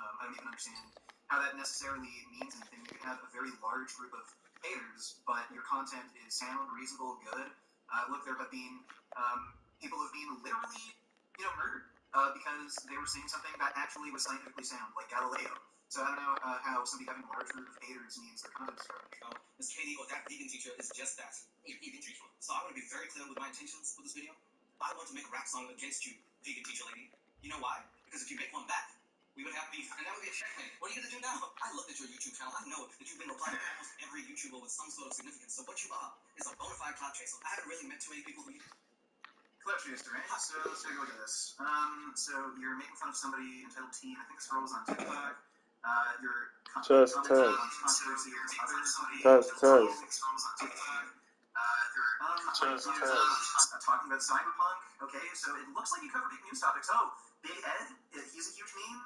I don't even understand how that necessarily means anything. You could have a very large group of haters, but your content is sound, reasonable, good. Look, there have been people have been literally, murdered because they were saying something that actually was scientifically sound, like Galileo. So I don't know how somebody having a large group of haters means their content is garbage. Miss Katie, or that vegan teacher is just that, a vegan teacher. So I want to be very clear with my intentions with this video. I want to make a rap song against you, vegan teacher lady. You know why? Because if you make one back, we would have beef, and that would be a checkmate. What are you going to do now? I looked at your YouTube channel. I know that you've been replying to almost every YouTuber with some sort of significance. So what you are is a bona fide clout chaser. I haven't really met too many people who... Clout chaser, right? So let's take a look at this. So you're making fun of somebody entitled Teen. I think this girl was on TikTok. You're Test. controversy against others. Test. Talking about cyberpunk. Okay, so it looks like you cover big news topics. Oh, Big Ed, he's a huge meme.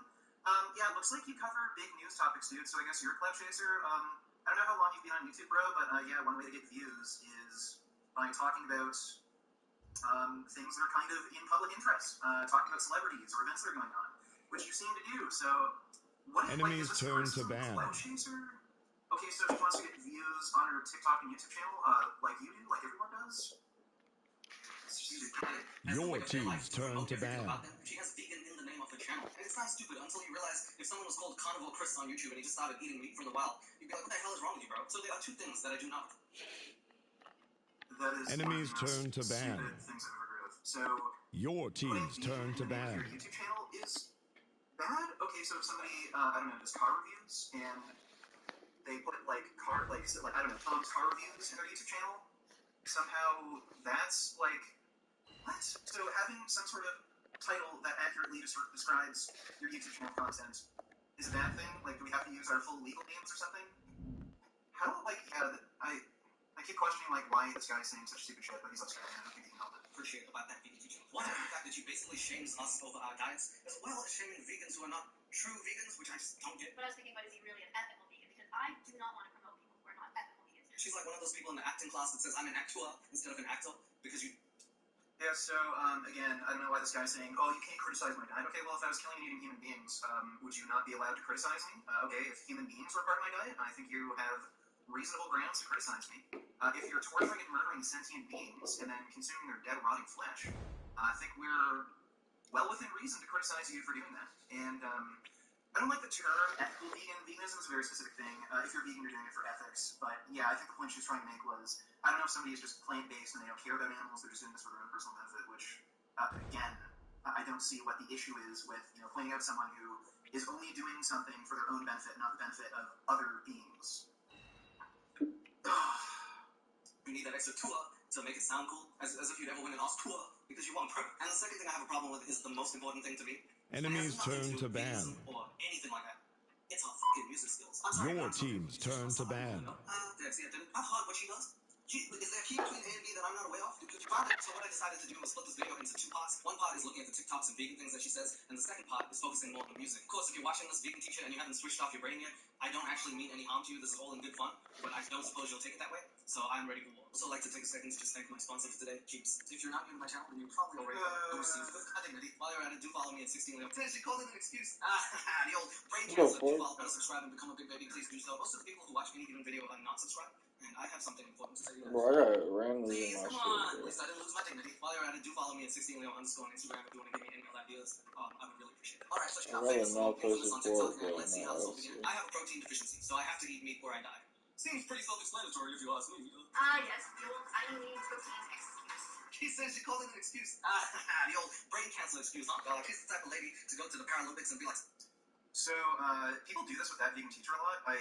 Yeah, it looks like you cover big news topics, dude. So I guess you're a clout chaser. I don't know how long you've been on YouTube, bro, but yeah, one way to get views is by talking about things that are kind of in public interest. Talking about celebrities or events that are going on, which you seem to do. So what if enemies like, turn to ban? Clout chaser? Okay, so she wants to get views on her TikTok and YouTube channel, like you do, like everyone does. Your team's turn to ban. She has vegan in the name of her channel. And it's not stupid until you realize if someone was called Carnivore Chris on YouTube and he just started eating meat from the wild, you'd be like, what the hell is wrong with you, bro? So there are two things that I do not. That is enemies turn to ban. Things I've ever heard of. So your team's turn to ban. Your YouTube channel is bad? Okay, so if somebody, I don't know, does car reviews and they put like I don't know, Tom's car reviews in their YouTube channel, somehow that's like, what? So having some sort of title that accurately describes your YouTube channel content is a bad thing? Like, do we have to use our full legal names or something? How, like, yeah, I keep questioning, like, why this guy's saying such stupid shit, but he's Australian, I don't think he can help it. Appreciate about that vegan teaching. One is the fact that she basically shames us over our diets, as well as shaming vegans who are not true vegans, which I just don't get. But I was thinking about, is he really an ethical vegan? Because I do not want to promote people who are not ethical vegans. She's like one of those people in the acting class that says, I'm an actor instead of an actor, because you... Yeah, so, again, I don't know why this guy's saying, oh, you can't criticize my diet. Okay, well, if I was killing and eating human beings, would you not be allowed to criticize me? Okay, if human beings were part of my diet, I think you have reasonable grounds to criticize me. If you're torturing and murdering sentient beings and then consuming their dead, rotting flesh, I think we're well within reason to criticize you for doing that. And, I don't like the term ethical vegan. Veganism is a very specific thing. If you're vegan, you're doing it for ethics. But yeah, I think the point she was trying to make was, I don't know if somebody is just plant-based and they don't care about animals, they're just doing this for their own personal benefit, which, again, I don't see what the issue is with, pointing out someone who is only doing something for their own benefit, not the benefit of other beings. You need that extra tour to make it sound cool, as if you'd ever win an Oscar, because you won't. And the second thing I have a problem with is the most important thing to me. Enemies turn to ban. Or anything like that. It's her fucking music skills. Your team's turn to ban. See, I've heard what she does. Is there a key between A and B that I'm not aware of? So what I decided to do was split this video into two parts. One part is looking at the TikToks and vegan things that she says, and the second part is focusing more on the music. Of course, if you're watching this vegan teacher and you haven't switched off your brain yet, I don't actually mean any harm to you. This is all in good fun, but I don't suppose you'll take it that way. So I'm ready for war. Also like to take a second to just thank my sponsor for today, Jeeps. If you're not new to my channel, then you probably already received it. I think, while you're at it, do follow me at 16 Leo. Today she called it an excuse. The old brain cancer. Do follow me, subscribe, and become a big baby. Please do so. Most of the people who watch any given video are not subscribed, and I have something important to say to you. Bro, I got randomly Please, in my come on. At least I didn't lose my dignity. While you're at it, do follow me at 16 Leo _ on Instagram if you want to give me any ideas. I would really appreciate it. Alright, so check out famous on TikTok, and let's see how this will begin. I have a protein deficiency, so I have to eat meat or I die. Seems pretty self-explanatory if you ask me. Yes, the old I need protein excuse. She says she called it an excuse. The old brain cancer excuse, huh? Like, she's the type of lady to go to the Paralympics and be like... So, people do this with that vegan teacher a lot. I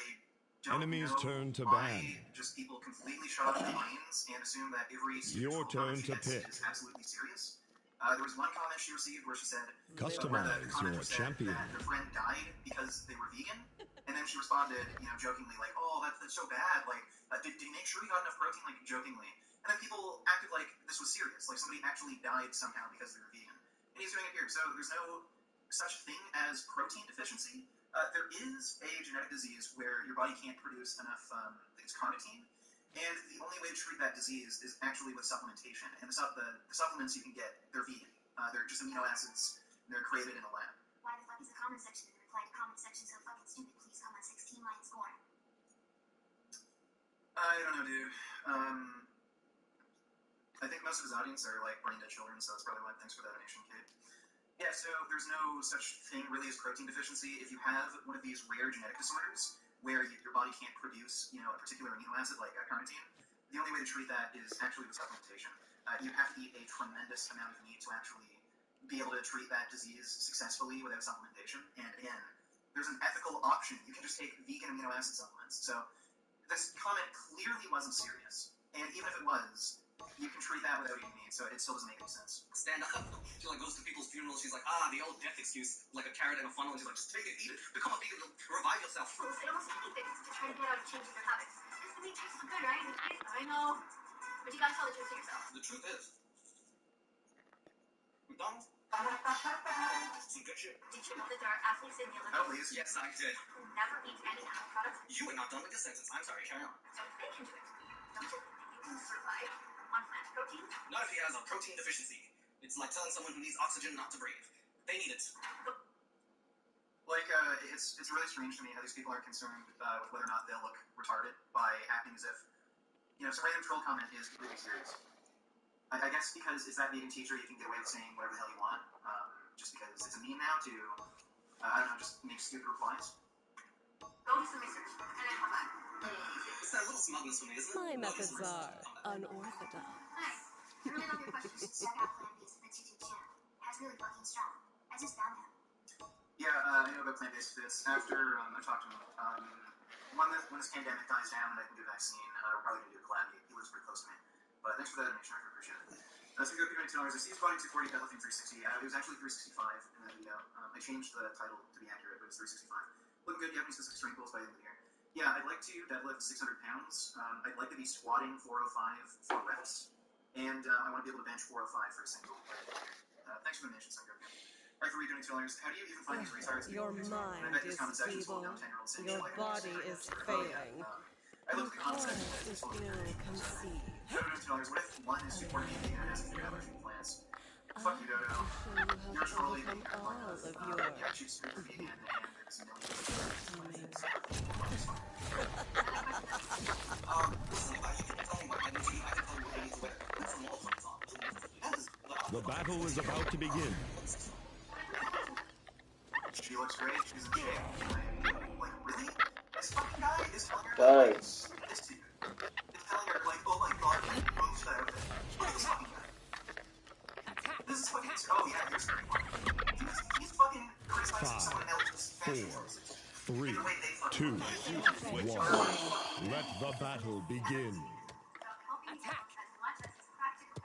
don't Enemies know turn to why ban. just people completely shut off their minds and assume that every Your turn to pick. is absolutely serious. There was one comment she received where she said, Customize your champion. that her friend died because they were vegan, and then she responded, jokingly, like, oh, that's so bad, like, did he make sure he got enough protein, like, jokingly, and then people acted like this was serious, like somebody actually died somehow because they were vegan, and he's doing it here. So there's no such thing as protein deficiency. There is a genetic disease where your body can't produce enough, it's carnitine, and the only way to treat that disease is actually with supplementation. And the supplements you can get, they're vegan. They're just amino acids, and they're created in a lab. Why the fuck is the comment section in the reply to comment section I don't know, dude. I think most of his audience are like brain dead children, so that's probably why. Thanks for that donation, kid. Yeah, so there's no such thing really as protein deficiency. If you have one of these rare genetic disorders where your body can't produce, a particular amino acid like carnitine, the only way to treat that is actually with supplementation. You have to eat a tremendous amount of meat to actually be able to treat that disease successfully without supplementation. And again, there's an ethical option. You can just take vegan amino acid supplements. So this comment clearly wasn't serious. And even if it was, you can treat that without eating meat, so it still doesn't make any sense. Stand up. She goes to people's funerals. She's like, the old death excuse, like a carrot and a funnel. And she's like, just take it, eat it, become a vegan, revive yourself. It almost takes things to try to get out of changing their habits. This meat tastes so good, right? I know. But you gotta tell the truth to yourself. The truth is, McDonald's. Some good shit. Did you know that there are athletes in the Olympics? Oh, please. Yes, I did. Who never eat any animal products? You are not done with your sentence. I'm sorry, carry on. So if they can do it, don't you think that you can survive on plant protein? Not if he has a protein deficiency. It's like telling someone who needs oxygen not to breathe. They need it. Like, it's really strange to me how these people are concerned with whether or not they'll look retarded by acting as if, some random troll comment is completely serious. I guess because it's that vegan teacher, you can get away with saying whatever the hell you want, just because it's a meme now to, I don't know, just make stupid replies. Go do some research, and then come back. It's that little smugness for me, isn't it? My methods are unorthodox. Hi. I really love your questions. Check out Plant-Based Fits YouTube channel. It has really fucking strong. I just found him. Yeah, I know about plant-based fits. After I talked to him, when this pandemic dies down and I can do a vaccine, we're probably going to do a collab. He lives pretty close to me. But thanks for that donation, I appreciate it. So we go $2. I see his body 240, deadlifting 360. It was actually 365 in that video. I changed the title to be accurate, but it's 365. Looking good. Do you have any specific strength goals by the end of the year? Yeah, I'd like to deadlift 600 pounds. I'd like to be squatting 405 for reps. And I want to be able to bench 405 for a single by the end of the year. Thanks for the donation, Sungo. All right, for $2. How do you even find these retards? Your mind is feeble. Your body is failing. I look at the comments section. If you can see. $2. What if one is supporting me and has to have plants? Fuck you, Dodo. You You're have trolling me. overcome all of your Yeah, she's super vegan and there's millions of The battle is about to begin. She looks great. She's in shape. Like, really? This fucking guy is telling her, Guys. this dude is telling her, like, oh my god, move that outfit. Look at this fucking guy. This is fucking, oh yeah, here's the one. He's fucking criticizing someone else's fashion choices. 3, 2, 1. Let the battle begin. Attack! As much as is practical.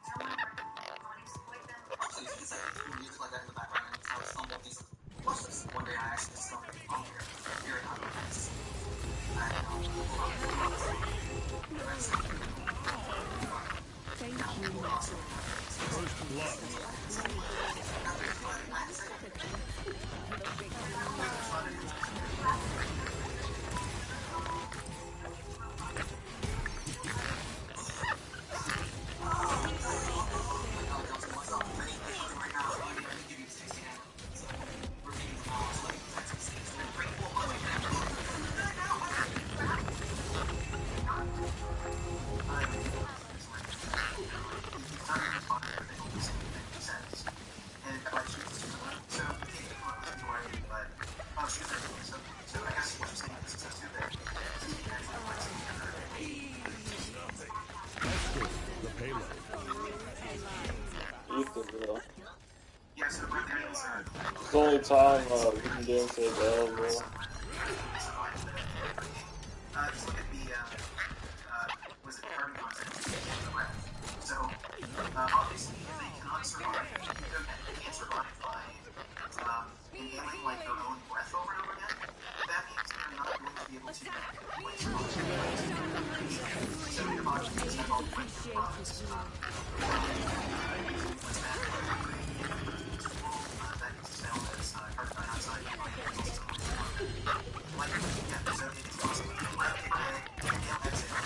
Don't want to hurt them. Don't exploit them. Also, you can set music like that in the background and tell someone these. Watch this. One day I actually stumbled on here. Here it comes. Thank you. First blood. The payload. Bro. Yeah, so right there is It's the only time we can get into the bell, bro. just look at the, was it carbon content in the breath? So, obviously, if they cannot survive, they can't survive by, inhaling, like, their own breath over and over again, that means they're not going to be able to, like, survive. So your body needs to have all the breath products. That needs to smell as carbon dioxide. Like, yeah, so it's possible. Like, if I inhale, exhale,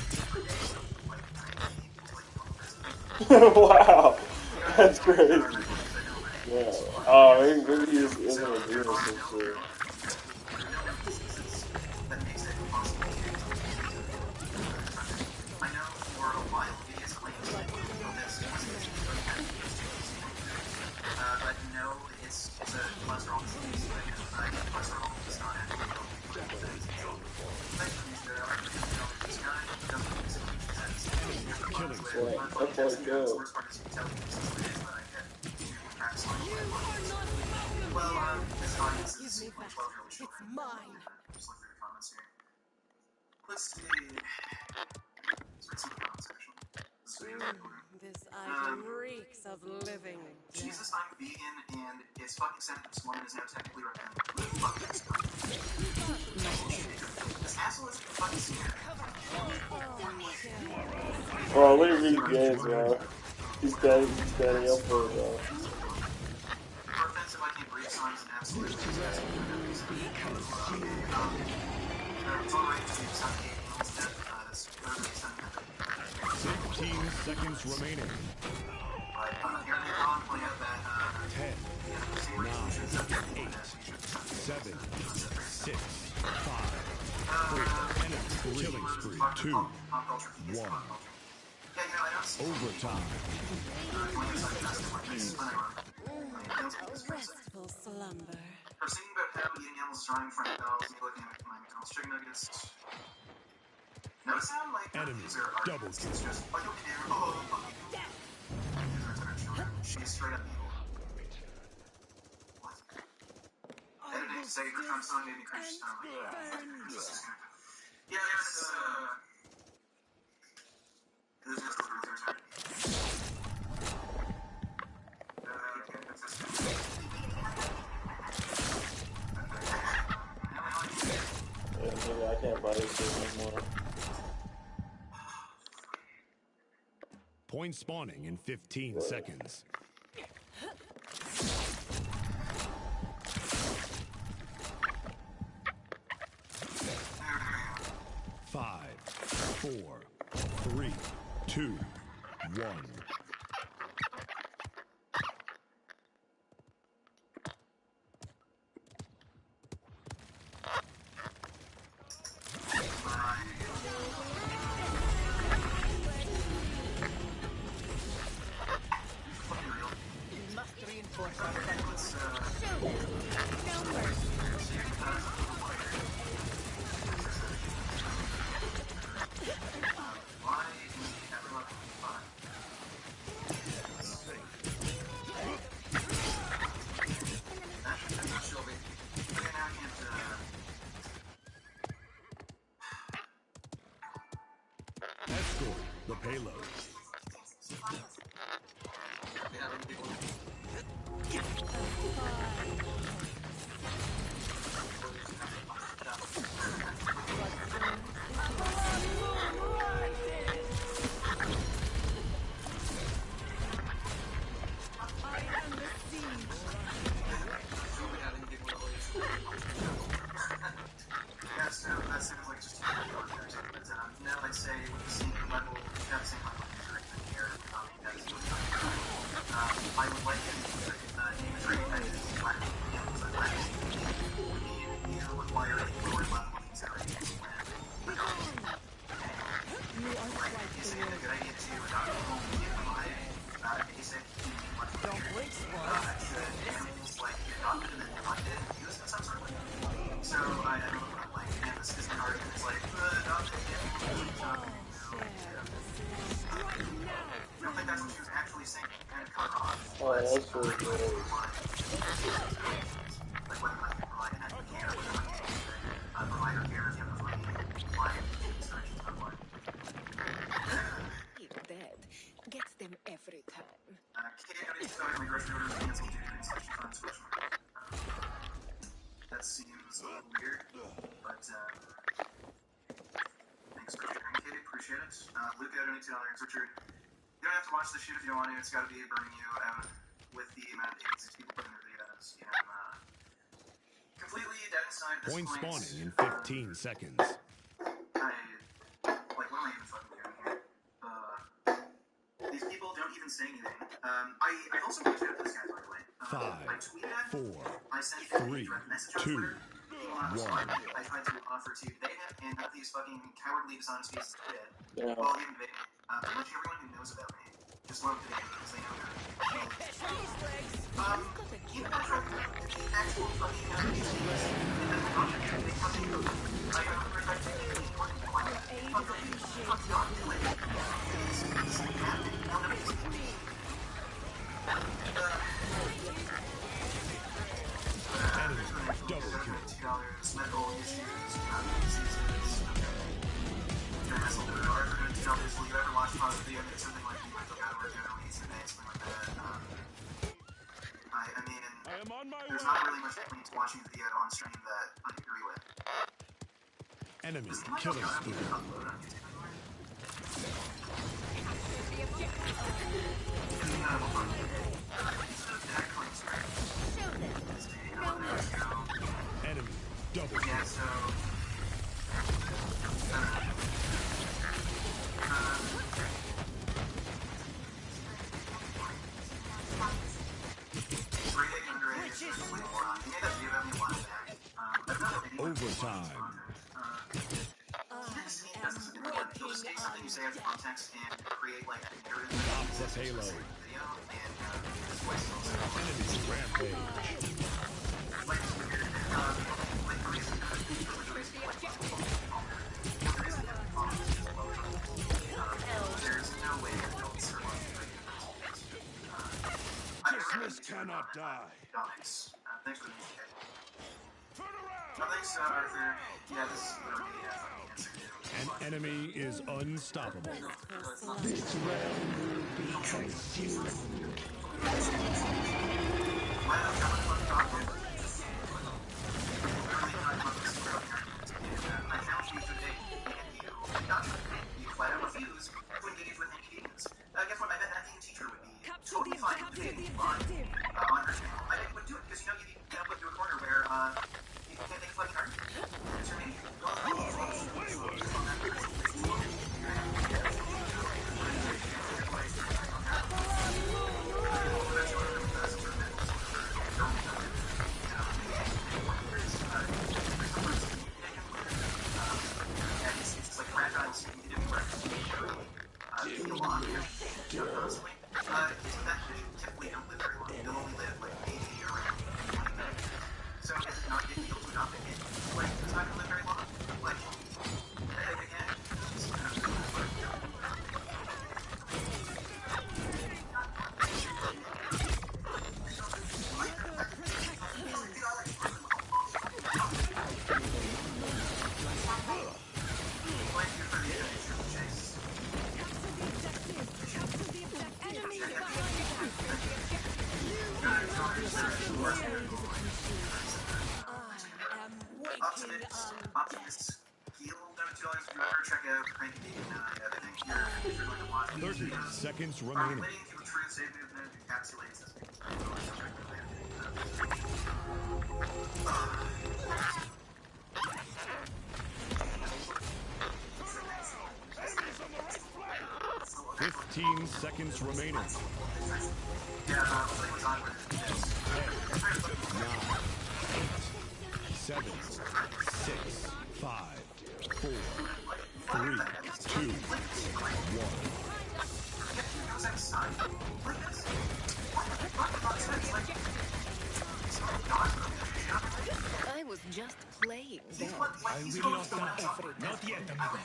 you Wow, that's crazy. Yeah. Oh, maybe he isn't a dream or some shit. That makes it impossible to get I know for a while it is claimed that this was but no, it's a cholesterol disease. Cholesterol does not actually help with this guy doesn't Killing Yeah, that's like the worst part is you can tell me this is what it is, but I get to practice on well, this audience is Give me like that. 12-year-old children. It's mine. Just look through the comments here. Let's see. Let's read some of the comments actually. This video is recording. This item reeks of living Jesus, death. I'm vegan, and it's fucking sad that this woman is now technically recommended. Who the fuck is this guy? This asshole isn't even fucking scared. Bro, look at these games, bro. He's standing up for it, bro. For offensive, I can't breathe songs and absolute. It's alright to suffocate animals to death. That's perfectly acceptable. 15 seconds remaining. Apparently, Ron pointed out that 10, 9, 8, 7, 6, 5, 4, enemy killing spree. 2, 1. Overtime. Restful slumber. Or singing about how eating animals is wrong in front of dolls, me looking at my McDonald's chicken nuggets. Notice how, like, Enemy these are double arguments. kill. It's just, I don't care. Oh, fuck you. These are entire children. She's straight up evil. What? Editing, say, from song made me cringe. Yeah, there's, there's just a bruiser attack. Yeah, nigga, I can't buy this shit anymore. Point spawning in 15 seconds. 5, 4, 3, 2, 1. Escort the payload. Yeah, so that sounds like just but no, I'd say with the same level, have the same level of user in here, that's I would like it if name a trade that is flat, you require a lower level of consideration when is it a good idea to apply basic should animals like be adopted and then collected and used in some sort of way? So I don't know, like, and this is an argument that's like, adopted animals, I don't think that's what she was actually saying, and cut off. Oh, that's so good. Like, whether or not you provide an extra care, whether or not you provider care, if you have enough money, why instructions on what. If dead gets them every time. Katie, I need to tell you my grocery order was canceled due to insufficient funds. That seems a little weird, but thanks for sharing, Katie. Appreciate it. Luca, I donate $2. Richard, you don't have to watch this shit if you don't want to. It's got to be burning you out with the amount of idiots these people put in their videos. You know, completely dead inside at this Point point. spawning in 15 seconds. Like, what am I even fucking doing here? These people don't 3, direct message on 2, Twitter. He will not 1. respond. I tried to offer to debate him, and none of these fucking cowardly, dishonest pieces did. Yeah. Well, even debating me. Pretty much everyone who knows about me just won't debate me because they know that. Even after the actual fucking PhDs and medical doctors, they fucking know. I tried to make it important to find that. Fuck not do it. It's happening. No, none of these people. Double kill. $2 medical issues, diseases. $2. Will you ever watch a positive video and do something like you might look out or generally needs to make something like that? I mean, there's not really much point to watching a video on stream that I agree with. Enemy Does anyone killing know how to spree. upload on YouTube anymore? Enemy double Yeah, kill. so... Overtime. You'll just take something you say out of context and create like a narrative Drop the payload. video and his voice also. Enemy rampage. There's no way adults are watching Christmas cannot die. Thanks for the music. No, thanks, Arthur. Yeah, this is literally the answer to. An enemy is unstoppable. This realm will be consumed. I challenge you to debate, and you flat out refuse to engage with any demons. Guess what? I bet that demon teacher would be totally fine debating on her channel. I bet you would do it because you know you'd be put into a corner where you can't take a fucking argument. It's your nature. It's like fragile skin. You didn't feel long. Constantly. So that typically don't live very long. You'll only live like maybe around 20 minutes. So is it not getting healed to not get hit? Like, it's not gonna live very long? Like, again, it's kind of Optimus Heal, $2 if you ever check out Cranky Beacon. I think if you're going to watch 30 videos. seconds remaining. Relating to a true save movement encapsulates this Being 15 seconds remaining. Yeah, hopefully it was on with this. 9, 8, 7, 6, 5, 4, 3, 2, 1. I was just playing then. I will not die. Not yet, amigo.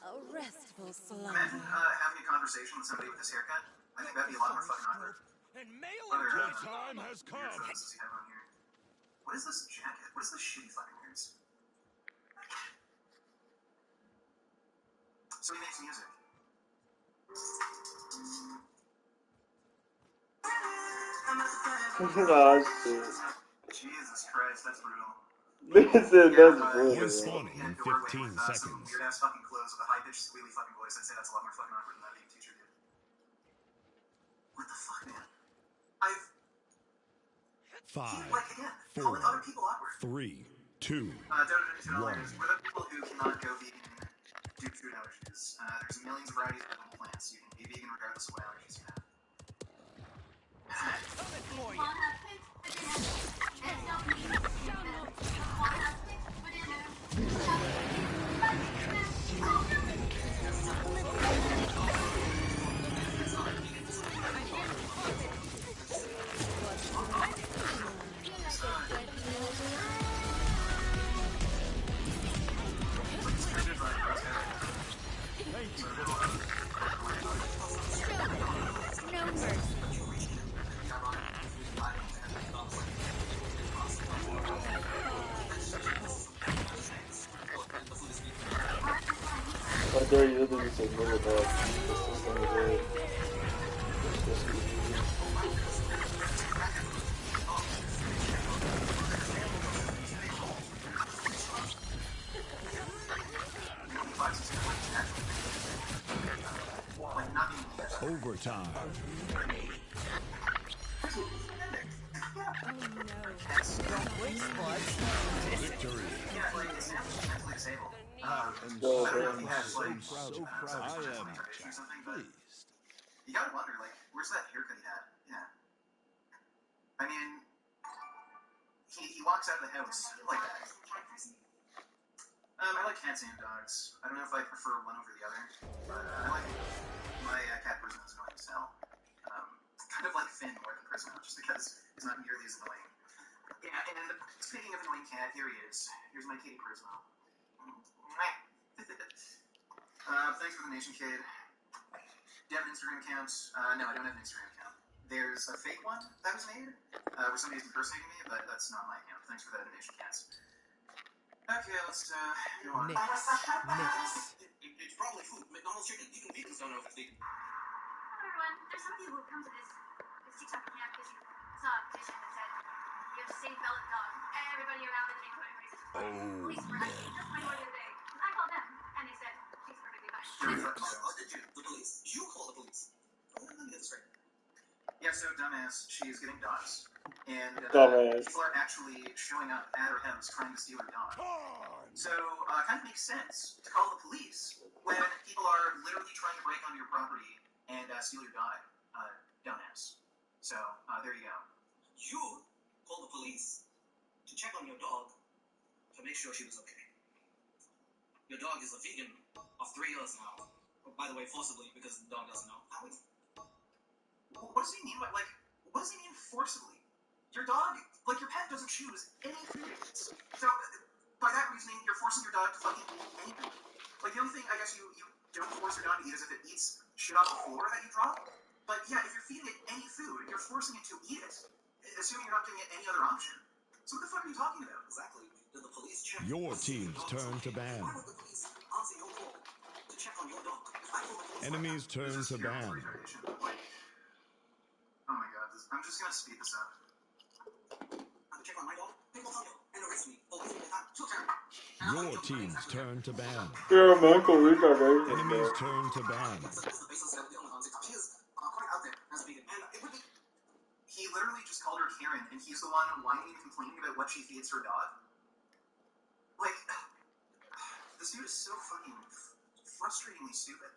A restful slumber. Imagine having a conversation with somebody with this haircut. I think that'd be a lot more fucking awkward. Your time has come. Does he have on here? What is this jacket? What is this shitty fucking wears? So he makes music. Oh, shit. Jesus Christ, that's brutal. That's brutal. One spawning in 15 seconds. Weird ass fucking clothes with a high pitched squealy fucking voice. I'd say that's a lot more fucking awkward than that being teacher did. What the fuck, man? I've 5, like again, 4, calling other people awkward. 3, 2, We're the people who cannot go vegan due food allergies. There's millions of varieties of edible plants. You can be vegan regardless of what allergies you have. Coming for you. No mercy. I dare you literally say no with that. This system is good. It's just easy. Overtime. Victory. I am Go, so bro. proud. I am pleased. You gotta wonder, like, where's that haircut he had? Yeah. I mean, he walks out of the house like that. I like cats and dogs. I don't know if I prefer one over the other, but I like my cat Prisma is annoying as hell. Kind of like Finn more than Prisma, just because he's not nearly as annoying. Yeah, and speaking of annoying cat, here he is. Here's my kitty Prisma. Thanks for the nation, kid. Do you have an Instagram account? No, I don't have an Instagram account. There's a fake one that was made, where somebody's impersonating me, but that's not my account. Thanks for that donation, cats. Okay, let's go on. It's probably food. McDonald's chicken. Even vegans don't know if it's vegan. Hello everyone, there's some of you who come to this TikTok account because you saw a petition that said you have to save Bella's dog. Everybody around the neighborhood says, police were asking just my order today. I called them and they said she's perfectly fine. The police. You call the police. Let me get this straight. Yeah, so dumbass, she's getting dogs. And Dumbass. people are actually showing up at her house trying to steal her dog. So, it kind of makes sense to call the police when people are literally trying to break onto your property and steal your dog. Dumbass. So, there you go. You call the police to check on your dog to make sure she was okay. Your dog is a vegan of 3 years now. By the way, forcibly, because the dog doesn't know. How is it? What does he mean? What does he mean forcibly? Your dog, like your pet, doesn't choose any foods. So, by that reasoning, you're forcing your dog to fucking eat anything. Like, the only thing I guess you don't force your dog to eat is if it eats shit off the floor that you drop. But yeah, if you're feeding it any food, you're forcing it to eat it, assuming you're not giving it any other option. So what the fuck are you talking about? Exactly. Did the police check? Your team's turn to ban. Why would the police answer your call to check on your dog? If I call the police Enemy's turn to ban. Oh my god, I'm just gonna speed this up. to check on my dog, they will tell you and arrest me for wasting their time. Your team's turn to ban. Yeah, man, cool. We got right. Enemy's turn to ban. He literally just called her Karen, and he's the one whining and complaining about what she feeds her dog. Like, this dude is so fucking frustratingly stupid.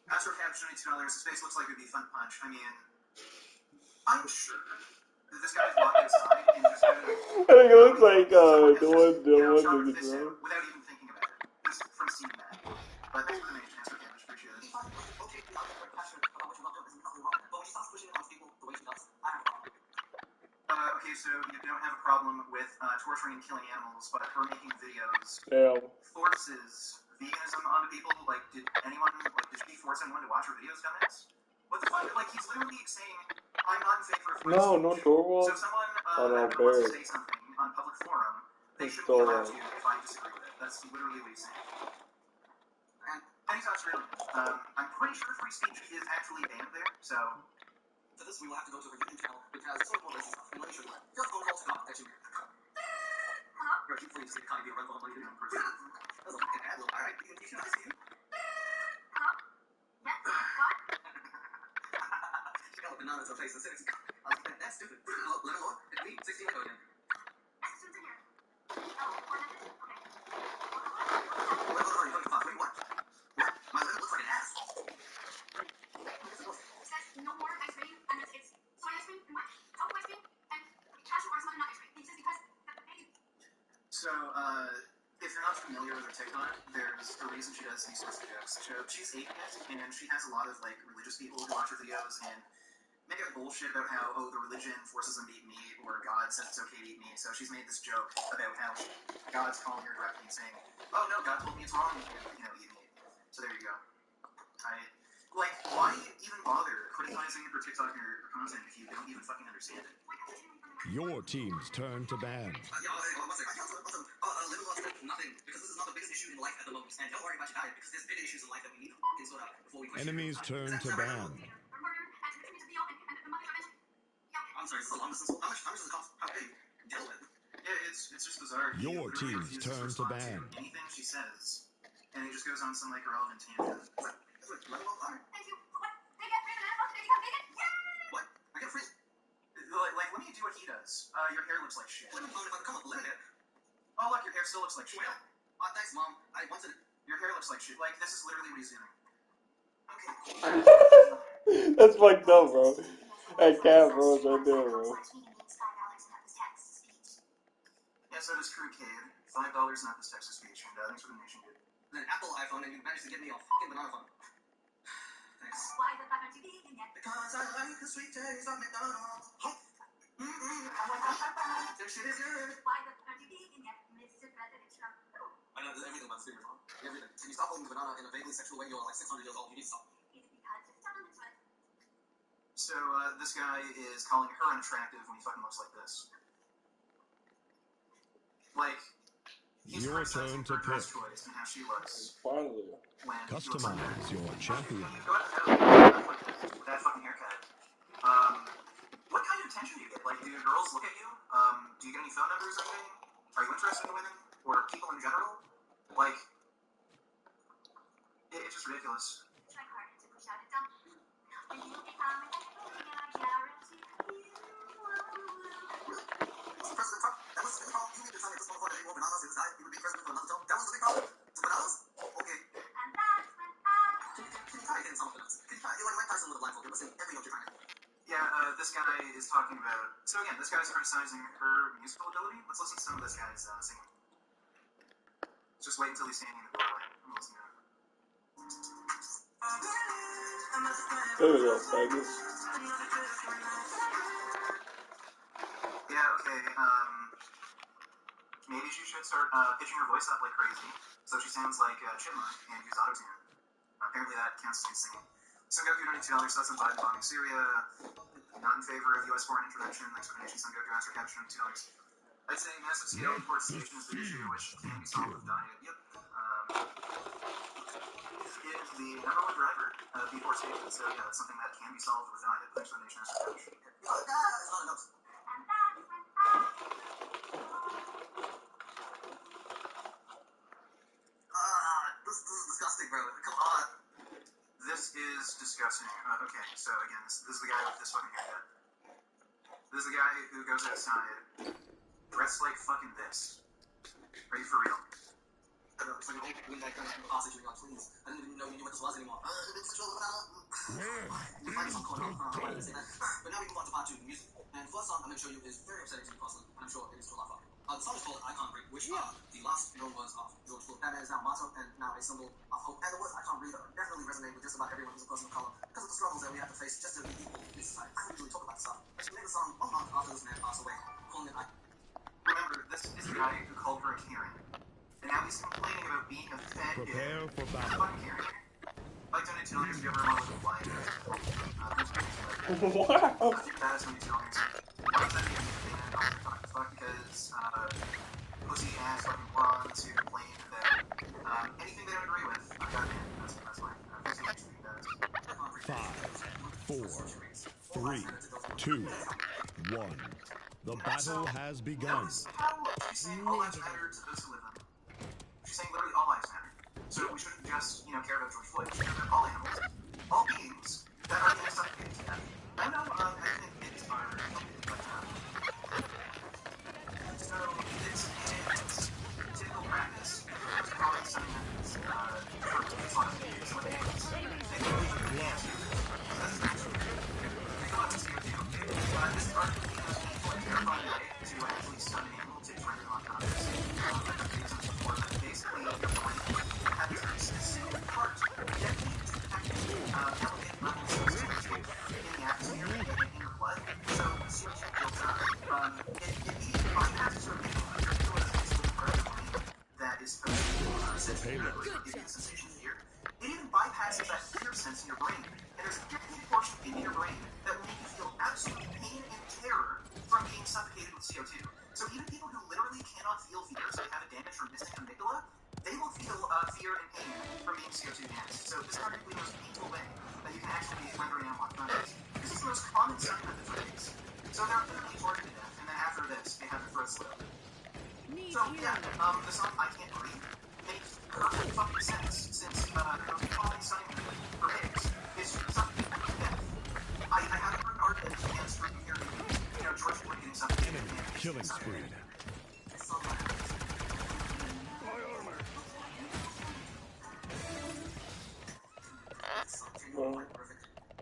Astro Cab $22. His face looks like it would be fun to punch. I mean, I'm sure that this guy's walked outside and just kind of... I think it looks like the one niggas, bro. Without even thinking about it. Just from seeing that. But thanks for the nation, Astro Cab. Appreciate it. Okay, so you don't have a problem with torturing and killing animals, but her making videos forces veganism onto people. Like, did she force anyone to watch her videos, dumbass? What the fuck? Like, he's literally saying, I'm not in favor of free speech. No Torvald. So if someone wants to say something on a public forum, they shouldn't be allowed to if I disagree with it. That's literally what he's saying. And he's Australian. I'm pretty sure free speech is actually banned there, so... For this, we will have to go to her YouTube channel, which has so more racist stuff. And let me show you that. Just phone call to God that you... Hello? Bro, you please say kind of be a red phone, like you know, person. That's a fucking ad little. Alright, you can I see you? Hello? Yes? What? She got a banana to her face and said, I was like, that's stupid. Look, let me look. It's me, 16 ago again. Yes, it's in here. Oh, 4 minutes? Okay. Wait, hold on, you want? TikTok, there's a reason she does these sorts of jokes. So she's atheist, and she has a lot of like religious people who watch her videos and make up bullshit about how, oh, the religion forces them to eat meat, or God says it's okay to eat meat. So she's made this joke about how God's calling her directly and saying, oh no, God told me it's wrong to, eat meat. So there you go. Why even bother criticizing her TikTok or content if you don't even fucking understand it? Your team's turn to ban. Nothing, because this is not the biggest issue in life at the moment. And don't worry about your diet, because there's bigger issues in life that we need to sort out before we question. Enemies turn to ban. I'm sorry, it's a long distance. How much does it cost? How big? Deal with. Yeah, it's just bizarre. Your team's turn to ban. Anything she says, and he just goes on some like irrelevant tangent. What? I get free. Let me do what he does. Your hair looks like shit. Let me phone if I come up with it. Oh look, your hair still looks like shit. Thanks, Mom. I wanted it. Your hair looks like shit. Like, this is literally what he's doing. Okay. That's fucked up, bro. That cat bros right there, bro. Yeah, so does Crew Cade. $5 not this text to speech, and thanks for the donation, dude. An Apple iPhone, and you managed to get me a fucking banana phone. Thanks. Why the fuck aren't you vegan yet? Because I like the sweet taste of McDonald's. Their shit is good. Why the fuck aren't you vegan yet, Mr. President Trump? I know everything about the Mom. Everything. Can you stop holding the banana in a vaguely sexual way? You're like 600 years old. You need to stop. Is it because it's telling the truth? So, this guy is calling her unattractive when he fucking looks like this. Like, he's Your criticizing turn to her dress pick. choice and how she looks. Finally. When Customize your champion. Go ahead, with that fucking haircut. What kind of attention do you get? Like, do girls look at you? Do you get any phone numbers or anything? Are you interested in women? Or people in general? Like, it's just ridiculous. Try harder to push out a dump. When you become an enemy, I guarantee you. President Trump, that was the big problem. You need to tell me this motherfucker ate more bananas in his diet. He would be president for another term. That was the big problem. The bananas? Okay. And that's when Can you try again something else? Can you try? You're like Mike Tyson with a blindfold. You're listening every note you're trying to. Yeah, this guy is talking about... So again, this guy's criticizing her musical ability. Let's listen to some of this guy's singing. Just wait until he's standing in the doorway. I'm listening to him. There we go, Vegas. Yeah, okay, maybe she should start pitching her voice up like crazy, so she sounds like Chipmunk and use autotune. Apparently that counts as singing. Sun Goku $92, that's on Biden bombing Syria. Not in favor of U.S. foreign intervention. Thanks for donation. Sun Goku answer caption $2. I'd say massive scale deforestation is the issue, which can be solved with diet. Yep. It's the number one driver of deforestation, so yeah, that's something that can be solved with diet. Thanks for the donation. Answer caption. It's not enough. and that's when This is disgusting, bro. Come on. This is disgusting. Okay, so again, this is the guy with this fucking haircut. This is the guy who goes outside dressed like fucking this. Are you for real? It's like an old green guy coming from the hostage and you're like, please, I didn't even know you knew what this was anymore. It's sexual banana. You find some corner. Why did I say that? But now we move on to part 2, the music. And the first song I'm going to show you is very upsetting to me personally, and I'm sure it is to a lot of others. The song is called I Can't Breathe, which are the last known words of George Floyd. That man is now a motto and now a symbol of hope. And the words I can't breathe definitely resonate with just about everyone who's a person of color because of the struggles that we have to face just to be equal in society. I don't usually talk about this stuff. She made the song 1 month after this man passed away, calling it I. Remember, this is the guy who called her a Karen. And now he's complaining about being a fat kid. Prepare for Fucking battle. Karen. Like donate $2 if you ever want to live a life. Wow. If that is donate $2. Why is that even a thing? Fuck, because pussy ass fucking morons who complain about anything they don't agree with. Goddamn, that's why. Pussy ass being bad. 5, 4, 3, 2, 1. The battle has begun. She's saying all lives matter to those who live them. She's saying literally all lives matter. So we shouldn't just, care about George Floyd. We should care about all animals, all beings that are being suffocated to death. I know, I think it's our so it's typical practice. It's probably something that's for these last days. What it is. They don't even the answer. So this is actually take a look and see what they do. This is our terrifying way to actually stun an animal to try to knock on this. Basically, stunning method for pigs. So they're literally tortured to death, and then after this, they have their throats slit open. So, yeah, the song I Can't Breathe makes perfect fucking sense, since the most common stunning method for pigs is sucking people to death. I haven't heard an argument against comparing, George Floyd getting suffocated and Killing spree.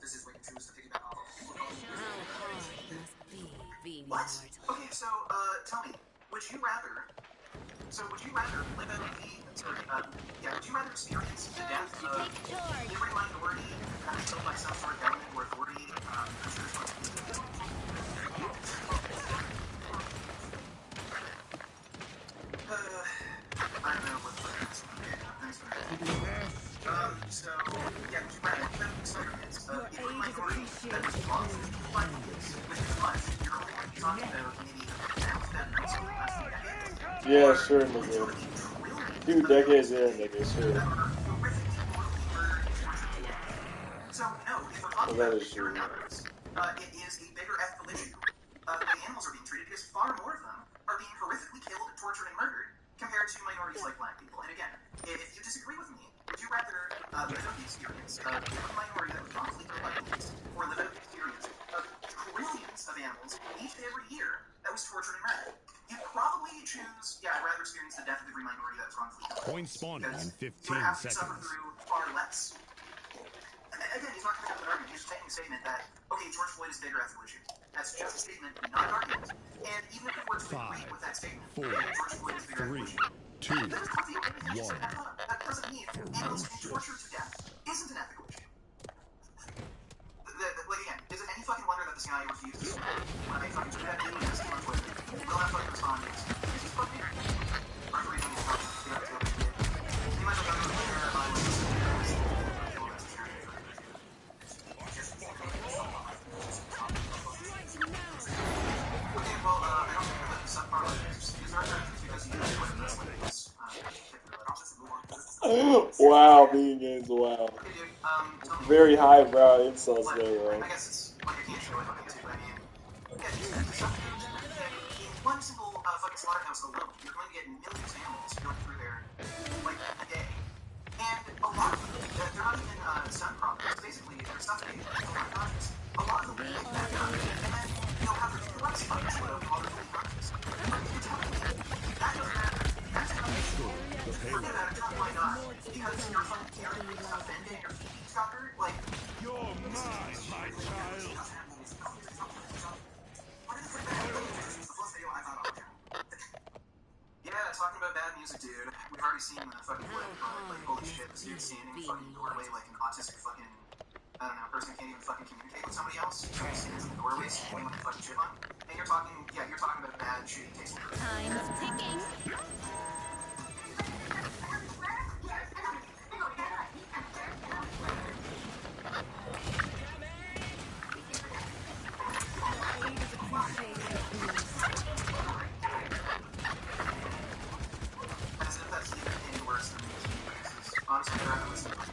This is where you choose to piggyback off of people How hard must be being What? immortal? Okay, so, tell me, would you rather live out would you rather experience the death of every minority that is killed by some sort of government or authority, I don't know what the fuck that's thanks for that. So, yeah, would you rather live out experience of every minority that was lost by police, which is much, you're only going to be talking about maybe half that number in the last few decades? Yeah, sure, nigga. Few decades in, nigga, sure. So, no, if we're talking Well, that about is pure true. numbers, it is a bigger ethical issue. The way animals are being treated, because far more of them are being horrifically killed, tortured, and murdered compared to minorities like black people. And again, if you disagree with me, would you rather live out the experience of every minority that was wrongfully killed by police, or live out the experience of trillions of animals each and every year that was tortured and murdered? You'd probably choose, I'd rather experience the death of every minority that was wrongfully killed. Point spawning in 15 you would have to suffer seconds. through far less. Again, he's not coming up with an argument. He's just making a statement that, okay, George Floyd is a bigger ethical issue. That's just a statement, not an argument. And even if we were to agree with that statement, 4, George Floyd is a bigger ethical 3, issue, 2, that is not the only thing he said. 1. That doesn't mean animals being tortured to death isn't an ethical issue. Like, again, is it any fucking wonder that this guy refuses when I fucking tweet at him and on Twitter? Will not fucking respond to this. Because he's fucking weird. Aren't the reason he's not he might have gone to Twitter by like this. Okay, well, I don't think that the subpart is our turn because he knows what this one is. Wow, Vegans, wow. Okay, dude, Very highbrow insults But there, bro. I guess it's like I can't show it on YouTube, but I mean, in one single fucking slaughterhouse alone, you're going to get millions of animals going through there like a day. And a lot of them, they're not even stun problems. Basically, they're suffocated. A lot of them will get back up, and then you'll have ridiculous fucking slow while they're fully conscious. Like, you're telling me that doesn't matter. That's not an issue. Forget about it, why not? Because you're fucking carrying offended your feelings, doctor? Like, You're mine, my child. yeah, talking about bad music, dude. We've already seen the fucking clip, like, holy shit, this dude's standing in the fucking doorway like an autistic fucking, I don't know, person who can't even fucking communicate with somebody else. He stands in the doorway standing with a fucking chipmunk. And you're talking about bad, shitty taste. Time's ticking. As if that's even any worse than these pieces. Honestly, I'd rather listen to it.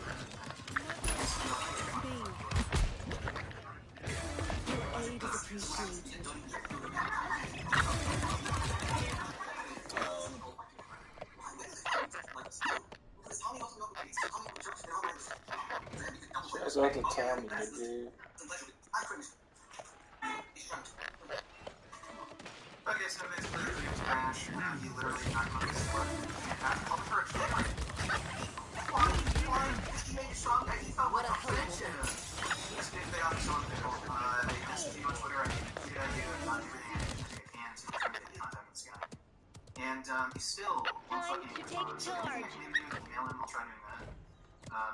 Shouts out to Tommy, nigga. Okay, so basically, he was trash, and he literally knocked on his foot. And after calling for a kid, like, he made it strong, and he felt like a friendship. This dude, they got me so unofficial. They messaged you on Twitter, I tweeted at you, and done everything I can to try to get in contact with this guy. And he still won't fucking respond. So maybe we can email him, I'll try doing that.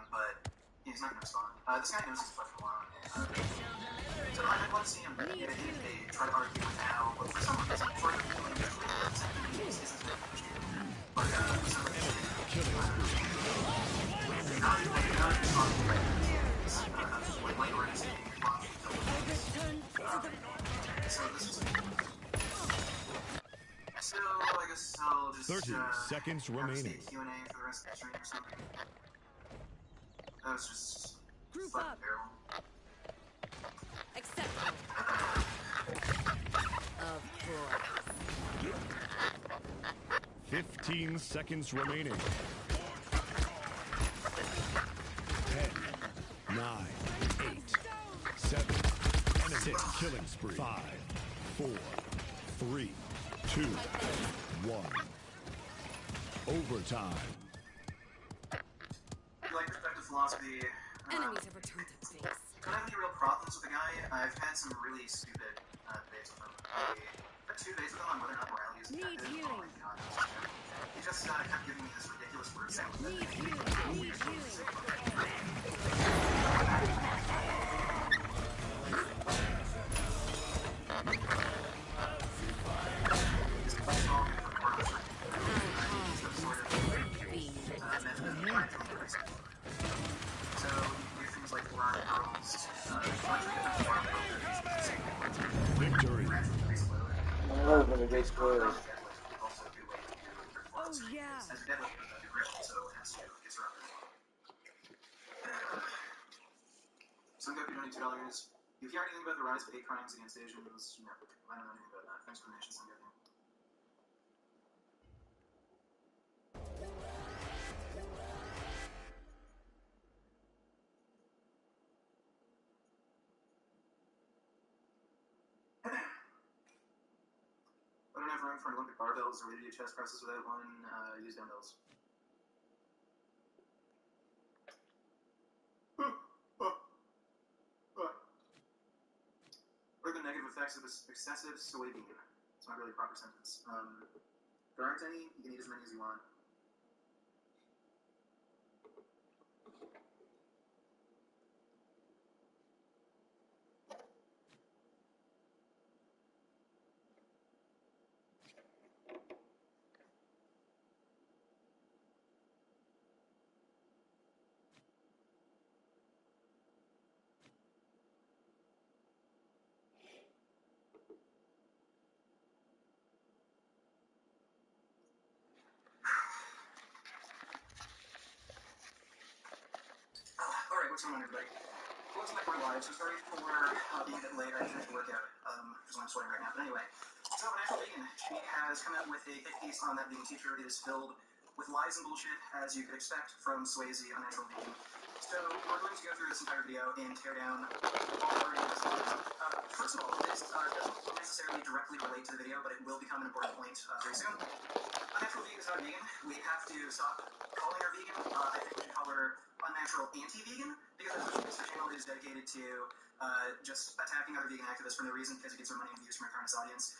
But he's not gonna respond. This guy knows he's fucking alone. So I'd love to see him if they try to argue with how, but for some reason, for the feeling that this isn't an issue. But for some reason, not talking about like minorities being wrongfully killed. So this is so I guess I'll just 30 seconds remaining. Q&A for the rest of the stream or something. That was just Group fucking up. terrible. Acceptable. 15 seconds remaining. 10, 9, 8, 7, and 6. Killing spree. 5, 4, 3, 2, 1. Overtime. Like perspective philosophy. Enemies have returned to base. Don't have any real problems with the guy. I've had some really stupid debates with him. I had 2 debates with him on whether or not morality is effective. Oh my god. He just kept giving me this ridiculous word salad. So you do things like learn girls, Victory. Never been a good player. Oh yeah. So it has to get around there. Some guy donating $2. If you hear anything about the rise of hate crimes against Asians, no, I don't know anything about that. Thanks for the donation, Sun Guy. I don't have room for Olympic barbells or way to do chest presses without one. Use dumbbells. What are the negative effects of excessive soybean? It's not really a proper sentence. There aren't any. You can eat as many as you want. Alright, what's going on, everybody? Welcome back to my live. So sorry for being a bit late. I finished the workout, because I'm sweating right now. But anyway, so Natural Vegan, she has come out with a hit piece on that vegan t-shirt. It is filled with lies and bullshit, as you could expect from Swayze on Natural Vegan. So we're going to go through this entire video and tear down all the arguments. First of all, this doesn't necessarily directly relate to the video, but it will become an important point very soon. Unnatural Vegan is not vegan. We have to stop calling her vegan. I think we should call her unnatural anti-vegan, because the channel is dedicated to just attacking other vegan activists for no reason, because it gets her money and views from her current audience.